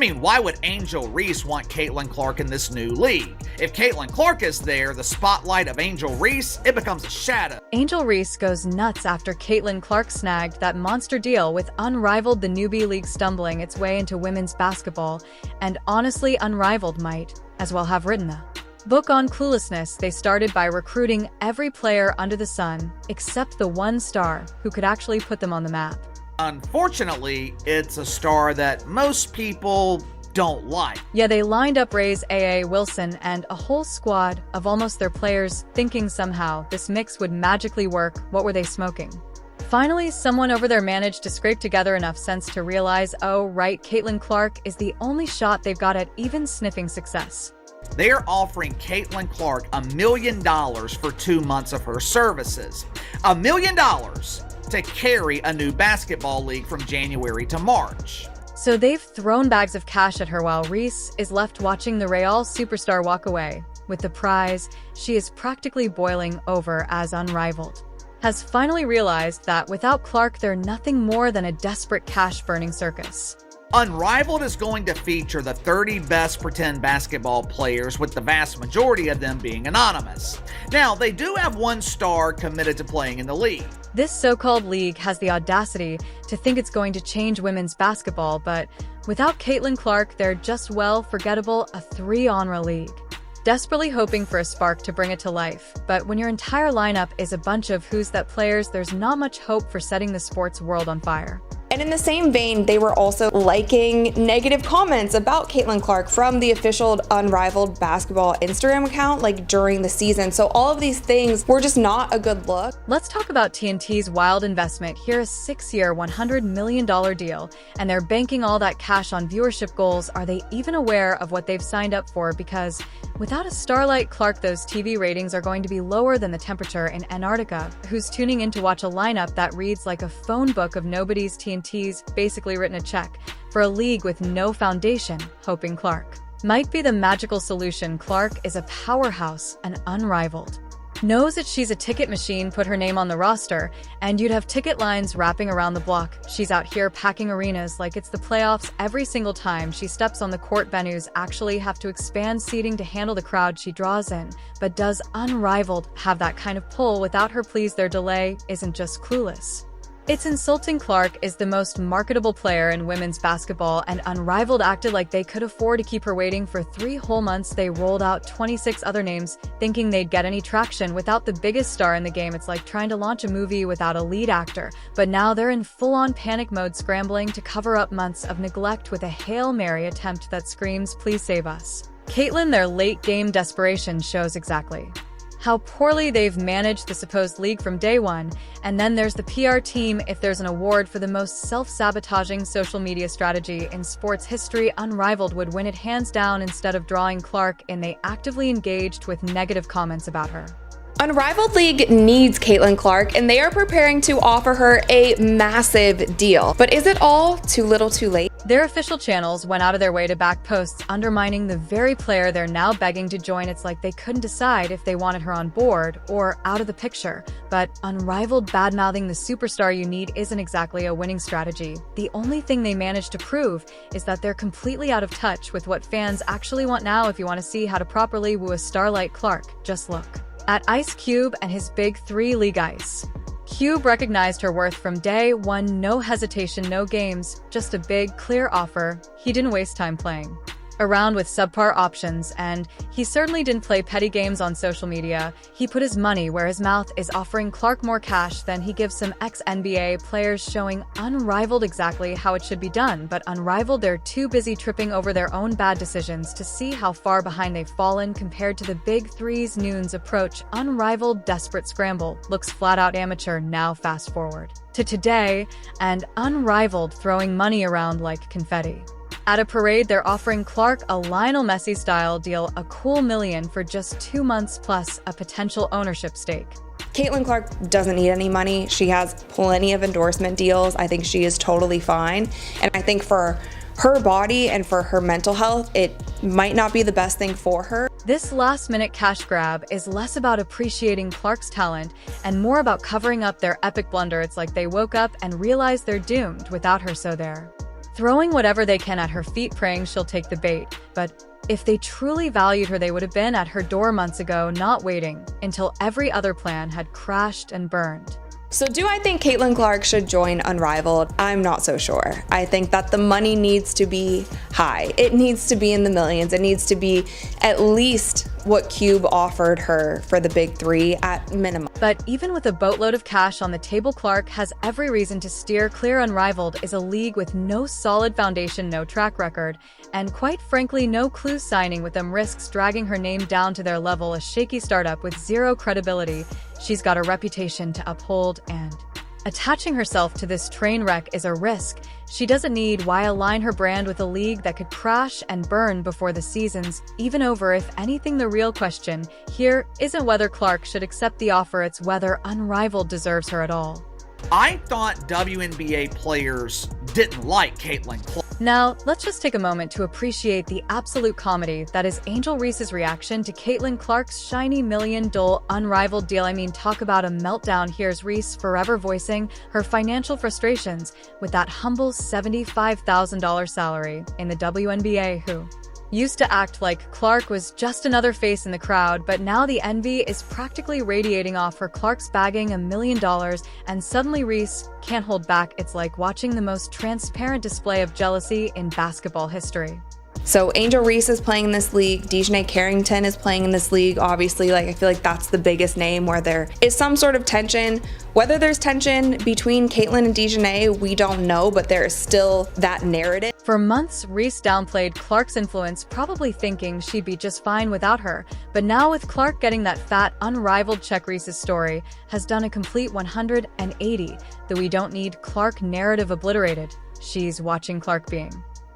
Why would Angel Reese want Caitlin Clark in this new league? If Caitlin Clark is there, the spotlight of Angel Reese, it becomes a shadow. Angel Reese goes nuts after Caitlin Clark snagged that monster deal with Unrivaled, the newbie league stumbling its way into women's basketball, and honestly, Unrivaled might as well have written the book on cluelessness. They started by recruiting every player under the sun, except the one star who could actually put them on the map. Unfortunately, it's a star that most people don't like. Yeah, they lined up Ray's A.A. Wilson and a whole squad of almost their players, thinking somehow this mix would magically work. What were they smoking? Finally, someone over there managed to scrape together enough sense to realize, oh right, Caitlin Clark is the only shot they've got at even sniffing success. They are offering Caitlin Clark $1 million for 2 months of her services. $1 million to carry a new basketball league from January to March. So they've thrown bags of cash at her while Reese is left watching the Real superstar walk away with the prize. She is practically boiling over as Unrivaled has finally realized that without Clark, they're nothing more than a desperate cash-burning circus. Unrivaled is going to feature the 30 best pretend basketball players, with the vast majority of them being anonymous. Now, they do have one star committed to playing in the league. This so-called league has the audacity to think it's going to change women's basketball, but without Caitlin Clark, they're just, well, forgettable, a 3-genre league. Desperately hoping for a spark to bring it to life, but when your entire lineup is a bunch of who's that players, there's not much hope for setting the sports world on fire. And in the same vein, they were also liking negative comments about Caitlin Clark from the official Unrivaled basketball Instagram account, during the season. So all of these things were just not a good look. Let's talk about TNT's wild investment. Here, a 6-year, $100 million deal, and they're banking all that cash on viewership goals. Are they even aware of what they've signed up for? Because without a star like Clark, those TV ratings are going to be lower than the temperature in Antarctica. Who's tuning in to watch a lineup that reads like a phone book of nobody's? TNT's basically written a check for a league with no foundation, hoping Clark might be the magical solution. Clark is a powerhouse and Unrivaled knows that she's a ticket machine. Put her name on the roster, and you'd have ticket lines wrapping around the block. She's out here packing arenas like it's the playoffs every single time she steps on the court. Venues actually have to expand seating to handle the crowd she draws in. But does Unrivaled have that kind of pull? Without her, please, their delay isn't just clueless. It's insulting. Clark is the most marketable player in women's basketball, and Unrivaled acted like they could afford to keep her waiting for 3 whole months. They rolled out 26 other names, thinking they'd get any traction without the biggest star in the game. It's like trying to launch a movie without a lead actor. But now they're in full-on panic mode, scrambling to cover up months of neglect with a Hail Mary attempt that screams, please save us. Caitlin, their late-game desperation shows exactly how poorly they've managed the supposed league from day one. And then there's the PR team. If there's an award for the most self-sabotaging social media strategy in sports history, Unrivaled would win it hands down. Instead of drawing Clark in, they actively engaged with negative comments about her. Unrivaled League needs Caitlin Clark, and they are preparing to offer her a massive deal. But is it all too little too late? Their official channels went out of their way to back posts undermining the very player they're now begging to join. It's like they couldn't decide if they wanted her on board or out of the picture. But Unrivaled badmouthing the superstar you need isn't exactly a winning strategy. The only thing they managed to prove is that they're completely out of touch with what fans actually want. Now, if you want to see how to properly woo a star like Clark, just look at Ice Cube and his Big 3 League Ice. Cube recognized her worth from day one, no hesitation, no games, just a big, clear offer. He didn't waste time playing around with subpar options, and he certainly didn't play petty games on social media. He put his money where his mouth is, offering Clark more cash than he gives some ex-NBA players, showing Unrivaled exactly how it should be done. But Unrivaled, they're too busy tripping over their own bad decisions to see how far behind they've fallen compared to the Big Three's noon's approach. Unrivaled desperate scramble looks flat out amateur. Now fast forward to today, and Unrivaled throwing money around like confetti. At a parade, they're offering Clark a Lionel Messi-style deal, a cool $1 million for just 2 months plus a potential ownership stake. Caitlin Clark doesn't need any money. She has plenty of endorsement deals. I think she is totally fine. And I think for her body and for her mental health, it might not be the best thing for her. This last-minute cash grab is less about appreciating Clark's talent and more about covering up their epic blunder. It's like they woke up and realized they're doomed without her, so they're throwing whatever they can at her feet, praying she'll take the bait. But if they truly valued her, they would have been at her door months ago, not waiting until every other plan had crashed and burned. So do I think Caitlin Clark should join Unrivaled? I'm not so sure. I think that the money needs to be high. It needs to be in the millions. It needs to be at least what Cube offered her for the big three at minimum. But even with a boatload of cash on the table, Clark has every reason to steer clear. Unrivaled is a league with no solid foundation, no track record, and quite frankly, no clue. Signing with them risks dragging her name down to their level, a shaky startup with zero credibility. She's got a reputation to uphold, and attaching herself to this train wreck is a risk she doesn't need. Why align her brand with a league that could crash and burn before the season's even over? If anything, the real question here isn't whether Clark should accept the offer, it's whether Unrivaled deserves her at all. I thought WNBA players didn't like Caitlin Clark. Now, let's just take a moment to appreciate the absolute comedy that is Angel Reese's reaction to Caitlin Clark's shiny $1 million Unrivaled deal. I mean, talk about a meltdown. Here's Reese forever voicing her financial frustrations with that humble $75,000 salary in the WNBA, who used to act like Clark was just another face in the crowd, but now the envy is practically radiating off her. Clark's bagging $1 million, and suddenly Reese can't hold back. It's like watching the most transparent display of jealousy in basketball history. So Angel Reese is playing in this league. Dejanay Carrington is playing in this league. Obviously, I feel like that's the biggest name where there is some sort of tension. Whether there's tension between Caitlin and Dejanay, we don't know, but there is still that narrative. For months, Reese downplayed Clark's influence, probably thinking she'd be just fine without her. But now with Clark getting that fat, Unrivaled check, Reese's story has done a complete 180. The "we don't need Clark" narrative obliterated. She's watching Clark being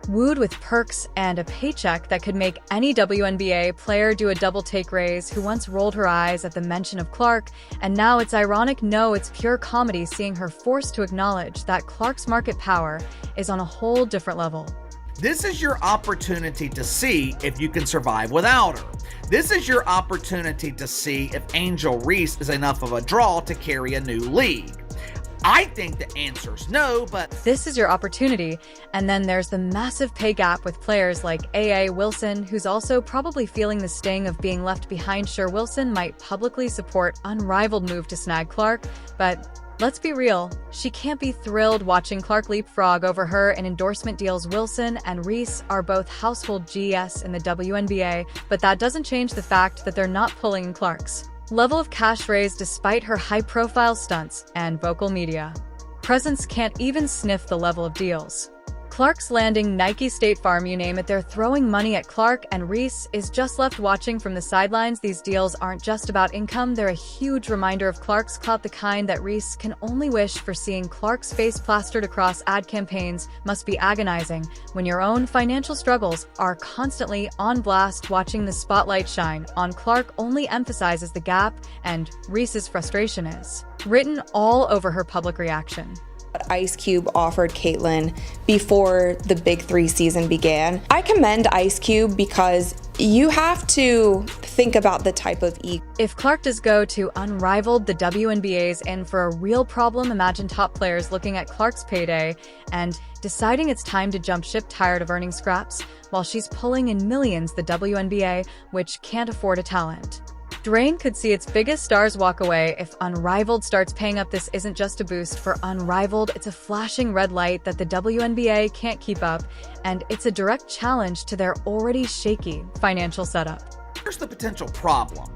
wooed with perks and a paycheck that could make any WNBA player do a double take raise, who once rolled her eyes at the mention of Clark, and now it's ironic. No, it's pure comedy, seeing her forced to acknowledge that Clark's market power is on a whole different level. This is your opportunity to see if you can survive without her. This is your opportunity to see if Angel Reese is enough of a draw to carry a new league. I think the answer's no, but this is your opportunity. And then there's the massive pay gap with players like A.A. Wilson, who's also probably feeling the sting of being left behind. Sure, Wilson might publicly support Unrivaled move to snag Clark, but let's be real, she can't be thrilled watching Clark leapfrog over her in endorsement deals. Wilson and Reese are both household GS in the WNBA, but that doesn't change the fact that they're not pulling Clark's level of cash raised despite her high-profile stunts and vocal media presence. Can't even sniff the level of deals Clark's landing. Nike, State Farm, you name it, they're throwing money at Clark, and Reese is just left watching from the sidelines. These deals aren't just about income, they're a huge reminder of Clark's clout, the kind that Reese can only wish for. Seeing Clark's face plastered across ad campaigns must be agonizing when your own financial struggles are constantly on blast. Watching the spotlight shine on Clark only emphasizes the gap, and Reese's frustration is written all over her public reaction. Ice Cube offered Caitlin before the Big Three season began. I commend Ice Cube because you have to think about the type of ego. If Clark does go to Unrivaled, the WNBA's in for a real problem. Imagine top players looking at Clark's payday and deciding it's time to jump ship, tired of earning scraps, while she's pulling in millions. The WNBA, which can't afford a talent drain, could see its biggest stars walk away if Unrivaled starts paying up. This isn't just a boost for Unrivaled, it's a flashing red light that the WNBA can't keep up, and it's a direct challenge to their already shaky financial setup. Here's the potential problem.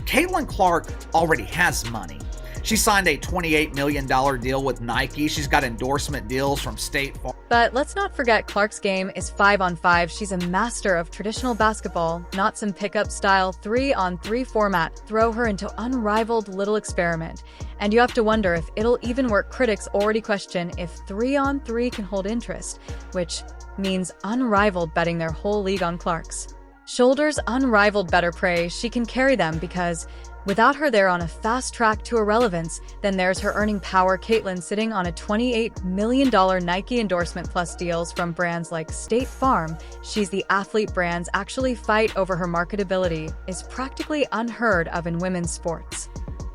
Caitlin Clark already has money. She signed a $28 million deal with Nike. She's got endorsement deals from State Farm. But let's not forget Clark's game is 5-on-5. She's a master of traditional basketball, not some pickup style 3-on-3 format. Throw her into Unrivaled, little experiment, and you have to wonder if it'll even work. Critics already question if 3-on-3 can hold interest, which means Unrivaled betting their whole league on Clark's shoulders. Unrivaled better pray she can carry them, because without her, they're on a fast track to irrelevance. Then there's her earning power. Caitlin sitting on a $28 million Nike endorsement plus deals from brands like State Farm. She's the athlete brands actually fight over. Her marketability is practically unheard of in women's sports.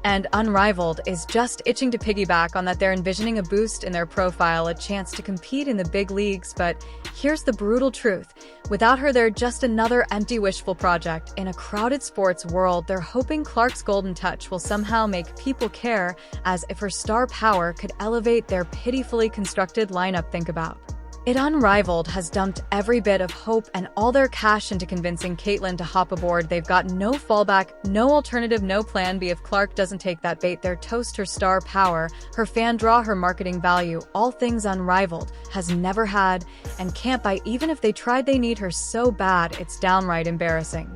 And Unrivaled is just itching to piggyback on that. They're envisioning a boost in their profile, a chance to compete in the big leagues, but here's the brutal truth. Without her, they're just another empty wishful project. In a crowded sports world, they're hoping Clark's golden touch will somehow make people care, as if her star power could elevate their pitifully constructed lineup. Think about it. Unrivaled has dumped every bit of hope and all their cash into convincing Caitlyn to hop aboard. They've got no fallback, no alternative, no plan B if Clark doesn't take that bait. They're toast her star power, her fan draw, her marketing value, all things Unrivaled has never had and can't buy. Even if they tried, they need her so bad, it's downright embarrassing.